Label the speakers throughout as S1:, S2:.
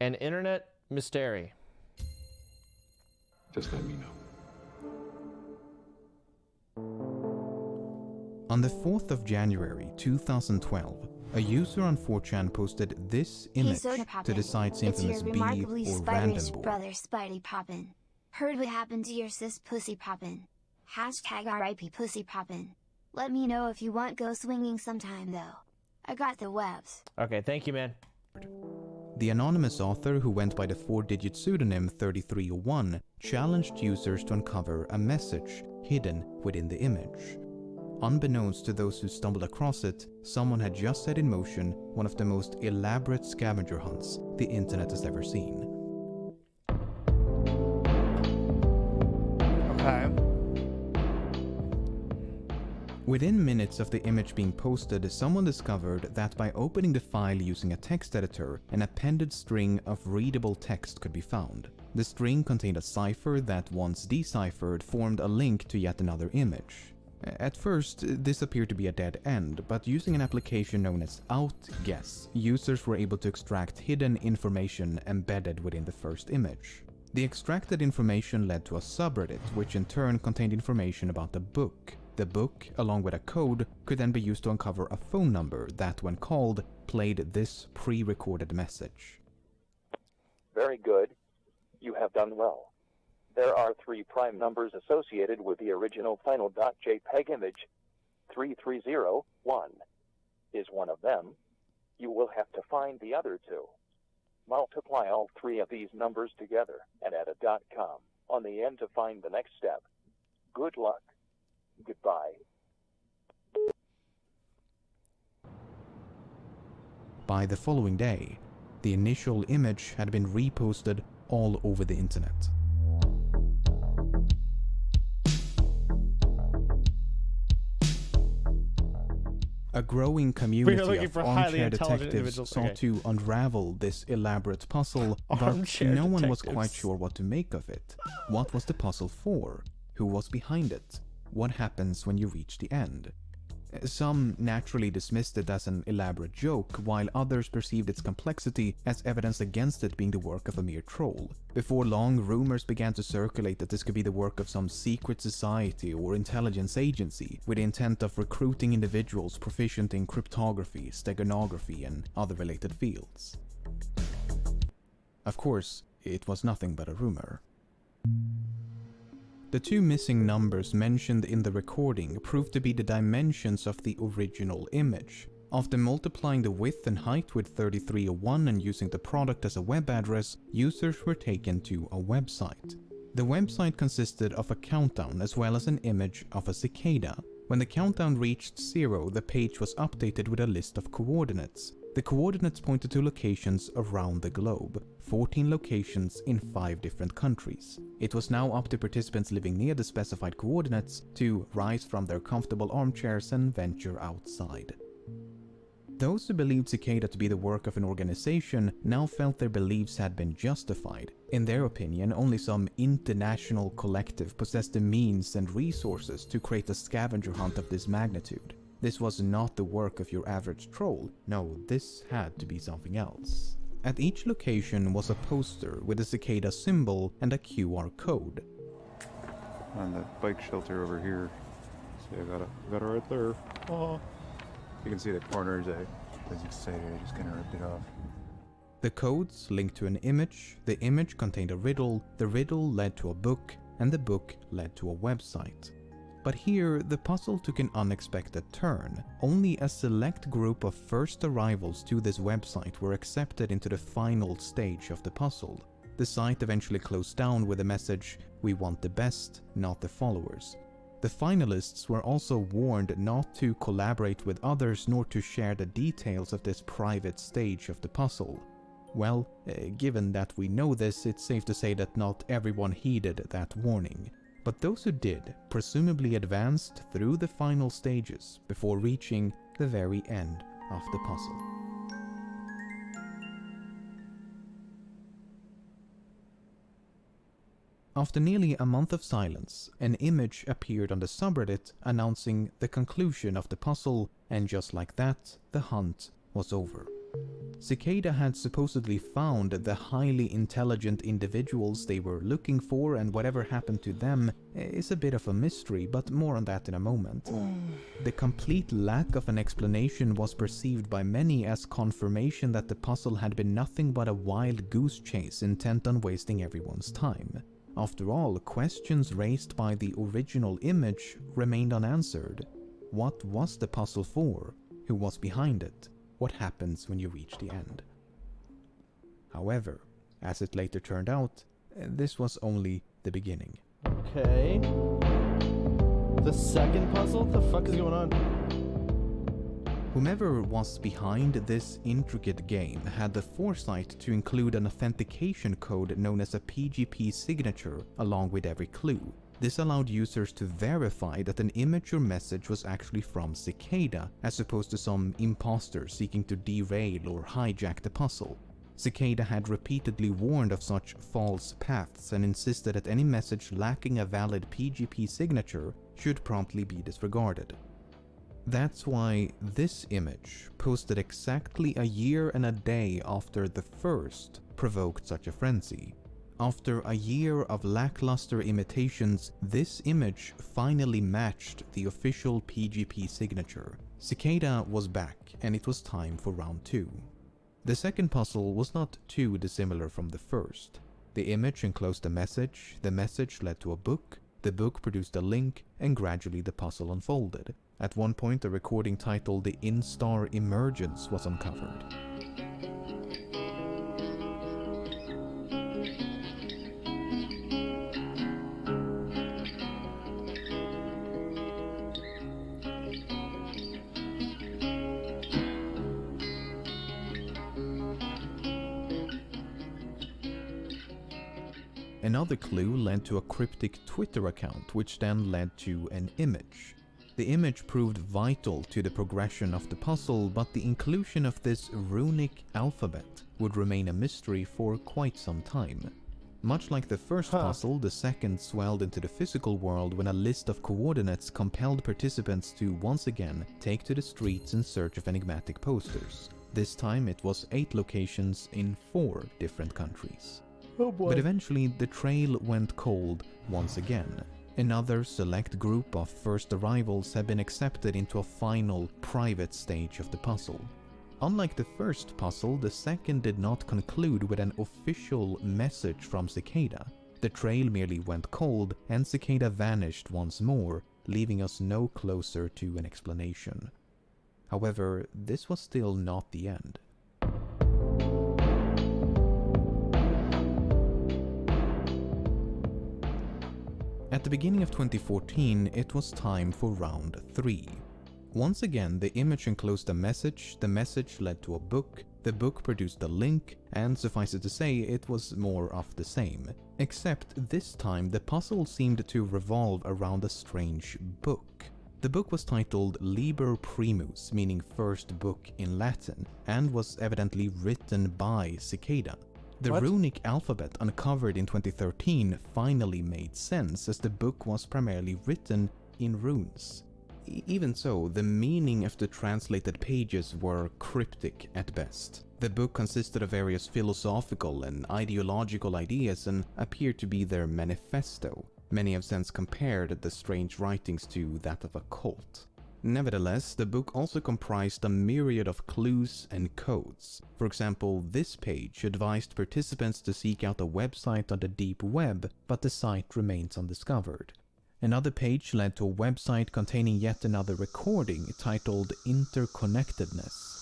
S1: An internet mystery.
S2: Just let me know.
S3: On the 4th of January 2012, a user on 4chan posted this image to the site's infamous B or random board.
S4: Brother Spidey Poppin. Heard what happened to your sis Pussy Poppin. Hashtag RIP Pussy Poppin. Let me know if you want go swinging sometime though. I got the webs.
S1: Okay, thank you, man.
S3: The anonymous author, who went by the 4-digit pseudonym 3301, challenged users to uncover a message hidden within the image. Unbeknownst to those who stumbled across it, someone had just set in motion one of the most elaborate scavenger hunts the internet has ever seen.
S1: Okay.
S3: Within minutes of the image being posted, someone discovered that by opening the file using a text editor, an appended string of readable text could be found. The string contained a cipher that, once deciphered, formed a link to yet another image. At first, this appeared to be a dead end, but using an application known as OutGuess, users were able to extract hidden information embedded within the first image. The extracted information led to a subreddit, which in turn contained information about the book. The book, along with a code, could then be used to uncover a phone number that, when called, played this pre-recorded message.
S5: Very good. You have done well. There are 3 prime numbers associated with the original final.jpg image. 3301 is one of them. You will have to find the other 2. Multiply all 3 of these numbers together and add a .com on the end to find the next step. Good luck. Goodbye.
S3: By the following day, the initial image had been reposted all over the internet. A growing community of armchair detectives sought to unravel this elaborate puzzle, but no one was quite sure what to make of it. What was the puzzle for? Who was behind it? What happens when you reach the end? Some naturally dismissed it as an elaborate joke, while others perceived its complexity as evidence against it being the work of a mere troll. Before long, rumors began to circulate that this could be the work of some secret society or intelligence agency, with the intent of recruiting individuals proficient in cryptography, steganography, and other related fields. Of course, it was nothing but a rumor. The 2 missing numbers mentioned in the recording proved to be the dimensions of the original image. After multiplying the width and height with 3301 and using the product as a web address, users were taken to a website. The website consisted of a countdown as well as an image of a cicada. When the countdown reached 0, the page was updated with a list of coordinates. The coordinates pointed to locations around the globe, 14 locations in 5 different countries. It was now up to participants living near the specified coordinates to rise from their comfortable armchairs and venture outside. Those who believed Cicada to be the work of an organization now felt their beliefs had been justified. In their opinion, only some international collective possessed the means and resources to create a scavenger hunt of this magnitude. This was not the work of your average troll. No, this had to be something else. At each location was a poster with a cicada symbol and a QR code.
S6: On the bike shelter over here. See, I got it right there. Oh. You can see the corners. As excited, I just kind of ripped it off.
S3: The codes linked to an image, the image contained a riddle, the riddle led to a book, and the book led to a website. But here, the puzzle took an unexpected turn. Only a select group of first arrivals to this website were accepted into the final stage of the puzzle. The site eventually closed down with the message, "We want the best, not the followers." The finalists were also warned not to collaborate with others nor to share the details of this private stage of the puzzle. Well, given that we know this, it's safe to say that not everyone heeded that warning. But those who did presumably advanced through the final stages before reaching the very end of the puzzle. After nearly a month of silence, an image appeared on the subreddit announcing the conclusion of the puzzle, and just like that, the hunt was over. Cicada had supposedly found the highly intelligent individuals they were looking for, and whatever happened to them is a bit of a mystery, but more on that in a moment. The complete lack of an explanation was perceived by many as confirmation that the puzzle had been nothing but a wild goose chase intent on wasting everyone's time. After all, questions raised by the original image remained unanswered. What was the puzzle for? Who was behind it? What happens when you reach the end? However, as it later turned out, this was only the beginning.
S1: Okay. The second puzzle? What the fuck is going on?
S3: Whomever was behind this intricate game had the foresight to include an authentication code known as a PGP signature along with every clue. This allowed users to verify that an image or message was actually from Cicada, as opposed to some imposter seeking to derail or hijack the puzzle. Cicada had repeatedly warned of such false paths and insisted that any message lacking a valid PGP signature should promptly be disregarded. That's why this image, posted exactly a year and a day after the first, provoked such a frenzy. After a year of lackluster imitations, this image finally matched the official PGP signature. Cicada was back, and it was time for round 2. The second puzzle was not too dissimilar from the first. The image enclosed a message, the message led to a book, the book produced a link, and gradually the puzzle unfolded. At one point, a recording titled The Instar Emergence was uncovered. Another clue led to a cryptic Twitter account, which then led to an image. The image proved vital to the progression of the puzzle, but the inclusion of this runic alphabet would remain a mystery for quite some time. Much like the first puzzle, the second swelled into the physical world when a list of coordinates compelled participants to once again take to the streets in search of enigmatic posters. This time it was 8 locations in 4 different countries.
S1: Oh boy.
S3: But eventually the trail went cold once again. Another select group of first arrivals had been accepted into a final, private stage of the puzzle. Unlike the first puzzle, the second did not conclude with an official message from Cicada. The trail merely went cold, and Cicada vanished once more, leaving us no closer to an explanation. However, this was still not the end. At the beginning of 2014, it was time for round 3. Once again, the image enclosed a message, the message led to a book, the book produced a link, and suffice it to say, it was more of the same. Except this time, the puzzle seemed to revolve around a strange book. The book was titled Liber Primus, meaning first book in Latin, and was evidently written by Cicada. The runic alphabet uncovered in 2013 finally made sense, as the book was primarily written in runes. Even so, the meaning of the translated pages were cryptic at best. The book consisted of various philosophical and ideological ideas and appeared to be their manifesto. Many have since compared the strange writings to that of a cult. Nevertheless, the book also comprised a myriad of clues and codes. For example, this page advised participants to seek out a website on the deep web, but the site remains undiscovered. Another page led to a website containing yet another recording titled Interconnectedness.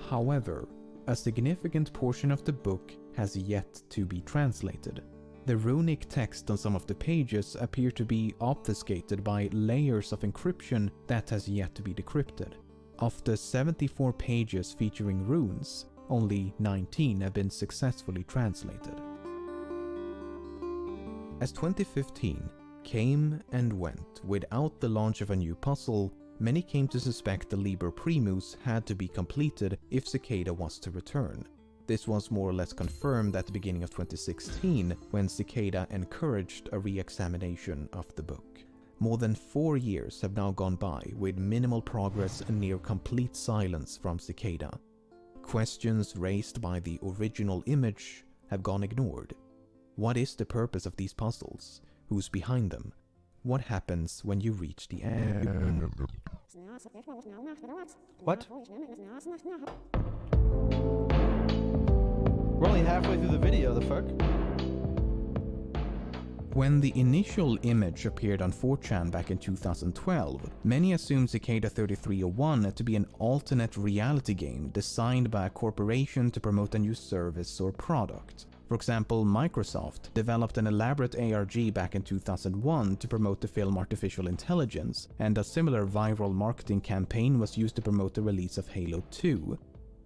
S3: However, a significant portion of the book has yet to be translated. The runic text on some of the pages appear to be obfuscated by layers of encryption that has yet to be decrypted. Of the 74 pages featuring runes, only 19 have been successfully translated. As 2015 came and went without the launch of a new puzzle, many came to suspect the Liber Primus had to be completed if Cicada was to return. This was more or less confirmed at the beginning of 2016 when Cicada encouraged a re-examination of the book. More than 4 years have now gone by with minimal progress and near complete silence from Cicada. Questions raised by the original image have gone ignored. What is the purpose of these puzzles? Who's behind them? What happens when you reach the end?
S1: What? We're only halfway through the video, the fuck?
S3: When the initial image appeared on 4chan back in 2012, many assumed Cicada 3301 to be an alternate reality game designed by a corporation to promote a new service or product. For example, Microsoft developed an elaborate ARG back in 2001 to promote the film Artificial Intelligence, and a similar viral marketing campaign was used to promote the release of Halo 2.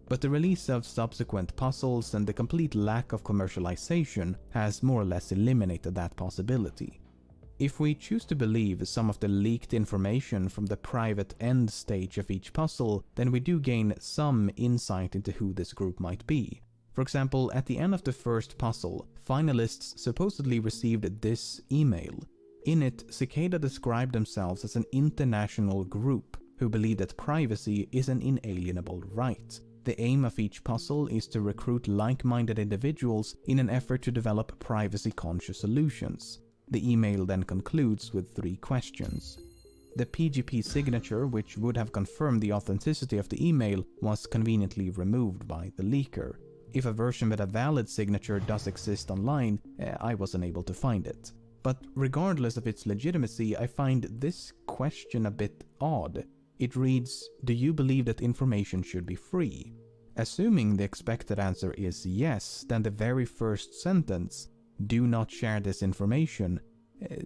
S3: But the release of subsequent puzzles and the complete lack of commercialization has more or less eliminated that possibility. If we choose to believe some of the leaked information from the private end stage of each puzzle, then we do gain some insight into who this group might be. For example, at the end of the first puzzle, finalists supposedly received this email. In it, Cicada described themselves as an international group who believe that privacy is an inalienable right. The aim of each puzzle is to recruit like-minded individuals in an effort to develop privacy-conscious solutions. The email then concludes with 3 questions. The PGP signature, which would have confirmed the authenticity of the email, was conveniently removed by the leaker. If a version with a valid signature does exist online, I was unable to find it. But regardless of its legitimacy, I find this question a bit odd. It reads, "Do you believe that information should be free?" Assuming the expected answer is yes, then the very first sentence, "Do not share this information,"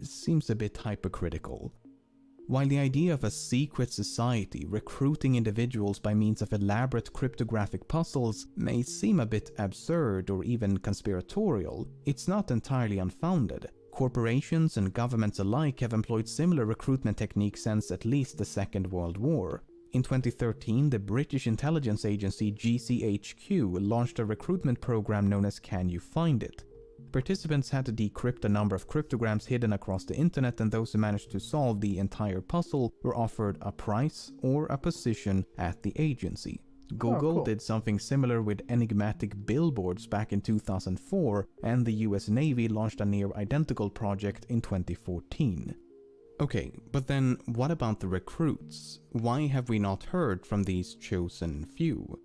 S3: seems a bit hypocritical. While the idea of a secret society recruiting individuals by means of elaborate cryptographic puzzles may seem a bit absurd or even conspiratorial, it's not entirely unfounded. Corporations and governments alike have employed similar recruitment techniques since at least the Second World War. In 2013, the British intelligence agency GCHQ launched a recruitment program known as Can You Find It? Participants had to decrypt a number of cryptograms hidden across the internet, and those who managed to solve the entire puzzle were offered a prize or a position at the agency. Google
S1: cool.
S3: did something similar with enigmatic billboards back in 2004, and the US Navy launched a near-identical project in 2014. Okay, but then what about the recruits? Why have we not heard from these chosen few?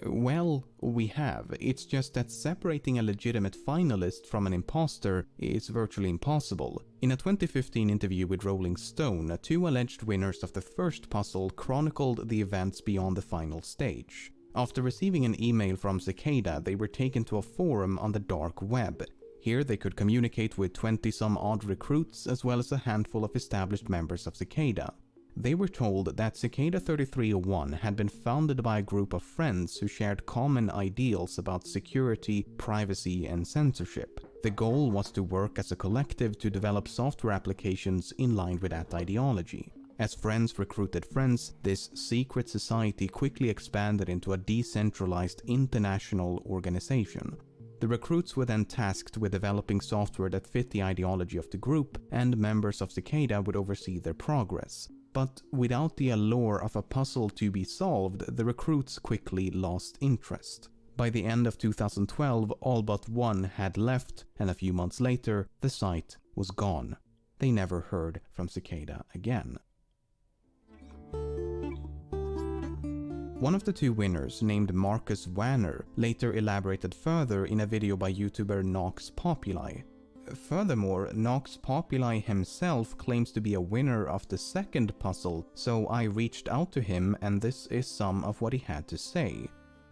S3: Well, we have. It's just that separating a legitimate finalist from an imposter is virtually impossible. In a 2015 interview with Rolling Stone, 2 alleged winners of the first puzzle chronicled the events beyond the final stage. After receiving an email from Cicada, they were taken to a forum on the dark web. Here they could communicate with 20-some-odd recruits as well as a handful of established members of Cicada. They were told that Cicada 3301 had been founded by a group of friends who shared common ideals about security, privacy, and censorship. The goal was to work as a collective to develop software applications in line with that ideology. As friends recruited friends, this secret society quickly expanded into a decentralized international organization. The recruits were then tasked with developing software that fit the ideology of the group, and members of Cicada would oversee their progress. But without the allure of a puzzle to be solved, the recruits quickly lost interest. By the end of 2012, all but one had left, and a few months later, the site was gone. They never heard from Cicada again. One of the 2 winners, named Marcus Wanner, later elaborated further in a video by YouTuber Nox Populi. Furthermore, Nox Populi himself claims to be a winner of the second puzzle, so I reached out to him, and this is some of what he had to say.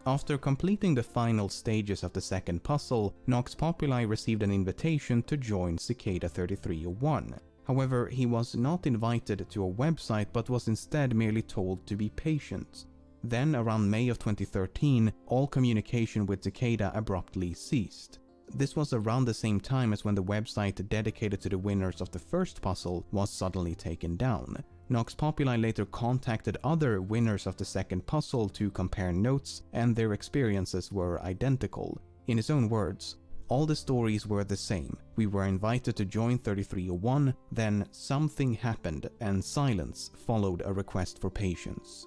S3: After completing the final stages of the second puzzle, Nox Populi received an invitation to join Cicada 3301. However, he was not invited to a website but was instead merely told to be patient. Then, around May of 2013, all communication with Cicada abruptly ceased. This was around the same time as when the website dedicated to the winners of the first puzzle was suddenly taken down. Nox Populi later contacted other winners of the second puzzle to compare notes, and their experiences were identical. In his own words, all the stories were the same. We were invited to join 3301, then something happened and silence followed a request for patience.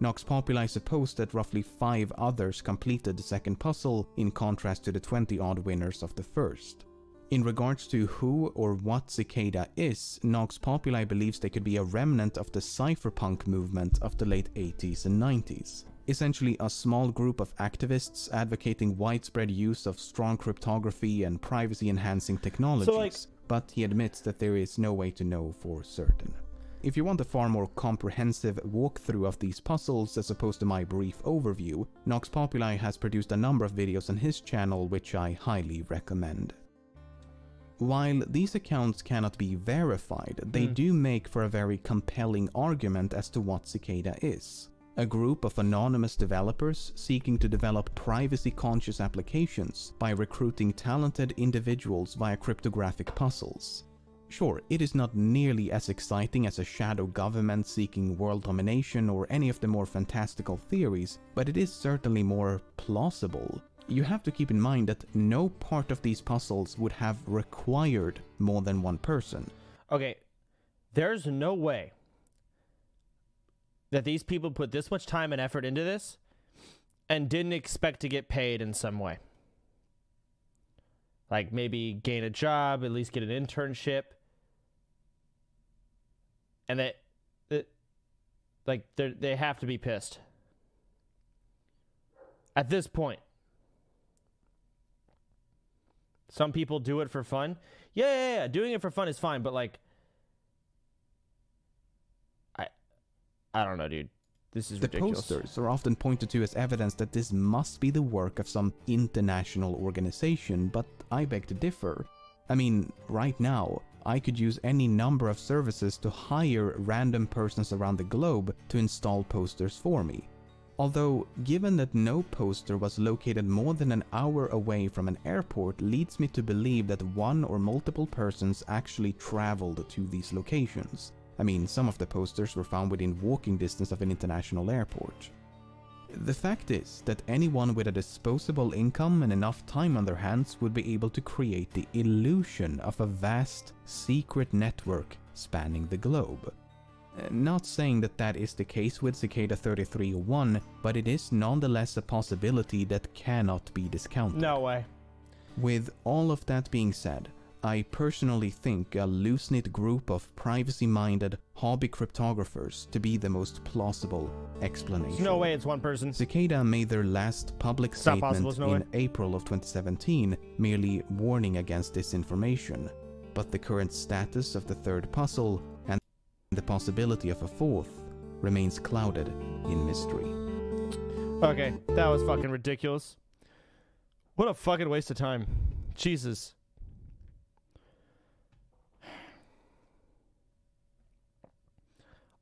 S3: Nox Populi supposed that roughly 5 others completed the second puzzle, in contrast to the 20-odd winners of the first. In regards to who or what Cicada is, Nox Populi believes they could be a remnant of the cypherpunk movement of the late 80s and 90s. Essentially a small group of activists advocating widespread use of strong cryptography and privacy-enhancing technologies, but he admits that there is no way to know for certain. If you want a far more comprehensive walkthrough of these puzzles as opposed to my brief overview, Nox Populi has produced a number of videos on his channel which I highly recommend. While these accounts cannot be verified, they do make for a very compelling argument as to what Cicada is. A group of anonymous developers seeking to develop privacy-conscious applications by recruiting talented individuals via cryptographic puzzles. Sure, it is not nearly as exciting as a shadow government seeking world domination or any of the more fantastical theories, but it is certainly more plausible. You have to keep in mind that no part of these puzzles would have required more than one person.
S2: Okay, there's no way that these people put this much time and effort into this and didn't expect to get paid in some way. Like maybe gain a job, at least get an internship. And they have to be pissed. At this point. Some people do it for fun. Yeah. Doing it for fun is fine, but like I don't know, dude. This is ridiculous.
S3: The posters are often pointed to as evidence that this must be the work of some international organization, but I beg to differ. I mean, right now, I could use any number of services to hire random persons around the globe to install posters for me. Although, given that no poster was located more than an hour away from an airport leads me to believe that one or multiple persons actually traveled to these locations. I mean, some of the posters were found within walking distance of an international airport. The fact is that anyone with a disposable income and enough time on their hands would be able to create the illusion of a vast, secret network spanning the globe. Not saying that that is the case with Cicada 3301, but it is nonetheless a possibility that cannot be discounted.
S2: No way.
S3: With all of that being said, I personally think a loose-knit group of privacy-minded hobby cryptographers to be the most plausible explanation.
S2: There's no way it's one person.
S3: Cicada made their last public statement in April of 2017, merely warning against disinformation. But the current status of the third puzzle and the possibility of a fourth remains clouded in mystery.
S2: Okay, that was fucking ridiculous. What a fucking waste of time. Jesus.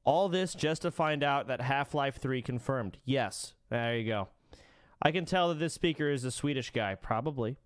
S2: All this just to find out that Half-Life 3 confirmed. Yes, there you go. I can tell that this speaker is a Swedish guy, probably.